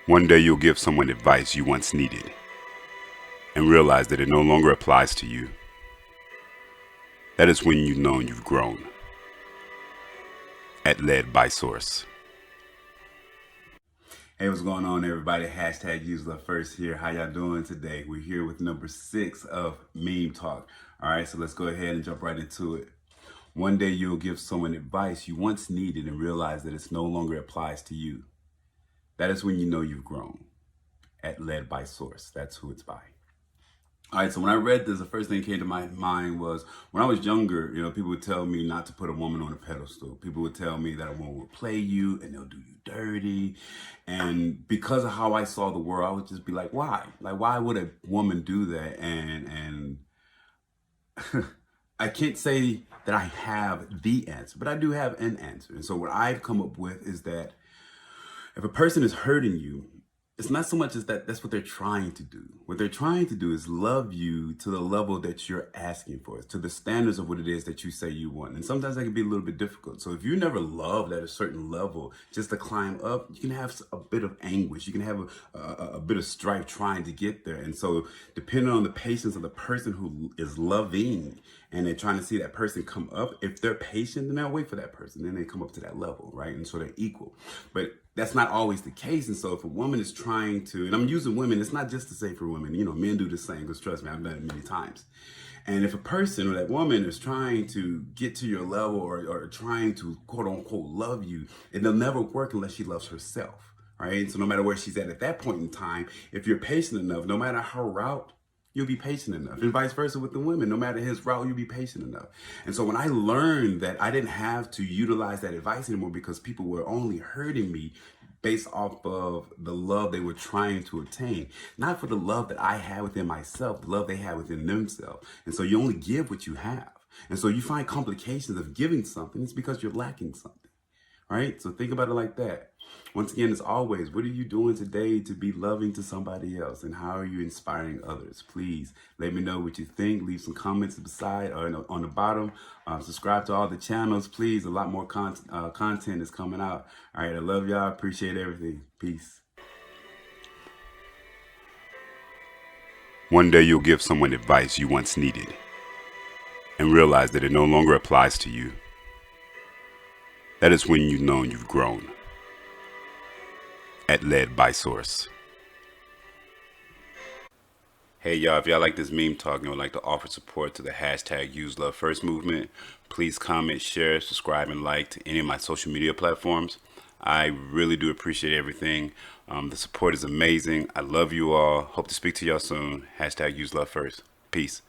One day you'll give someone advice you once needed and realize that it no longer applies to you. That is when you've known you've grown. At Led by Source. Hey, what's going on, everybody? Hashtag USELOVEFIRST here. How y'all doing today? We're here with number 6 of Meme Talk. All right, so let's go ahead and jump right into it. One day you'll give someone advice you once needed and realize that it no longer applies to you. That is when you know you've grown. At Led by Source. That's who it's by. All right, so when I read this, the first thing that came to my mind was when I was younger, people would tell me not to put a woman on a pedestal. People would tell me that a woman will play you and they'll do you dirty. And because of how I saw the world, I would just be like, why? Like, why would a woman do that? And I can't say that I have the answer, but I do have an answer. And so what I've come up with is that if a person is hurting you, it's not so much as that's what they're trying to do. What they're trying to do is love you to the level that you're asking for, to the standards of what it is that you say you want. And sometimes that can be a little bit difficult. So if you never loved at a certain level, just to climb up, you can have a bit of anguish. You can have a bit of strife trying to get there. And so depending on the patience of the person who is loving and they're trying to see that person come up, if they're patient, then they'll wait for that person. Then they come up to that level, right? And so they're equal. But that's not always the case. And so if a woman is trying to, and I'm using women, it's not just to say for women, men do the same, because trust me, I've done it many times. And if a person or that woman is trying to get to your level or trying to quote unquote love you, it'll never work unless she loves herself, right? So no matter where she's at that point in time, if you're patient enough, no matter her route, you'll be patient enough. And vice versa with the women. No matter his route, you'll be patient enough. And so when I learned that I didn't have to utilize that advice anymore because people were only hurting me based off of the love they were trying to attain, not for the love that I had within myself, the love they had within themselves. And so you only give what you have. And so you find complications of giving something, it's because you're lacking something. Right? So think about it like that. Once again, as always, what are you doing today to be loving to somebody else? And how are you inspiring others? Please let me know what you think. Leave some comments beside or on the bottom. Subscribe to all the channels. Please, a lot more content is coming out. All right, I love y'all. Appreciate everything. Peace. One day you'll give someone advice you once needed and realize that it no longer applies to you. That is when you've known you've grown. At Led by Source. Hey y'all, if y'all like this meme talk and would like to offer support to the hashtag UseLoveFirst movement, please comment, share, subscribe, and like to any of my social media platforms. I really do appreciate everything. The support is amazing. I love you all. Hope to speak to y'all soon. Hashtag UseLoveFirst. Peace.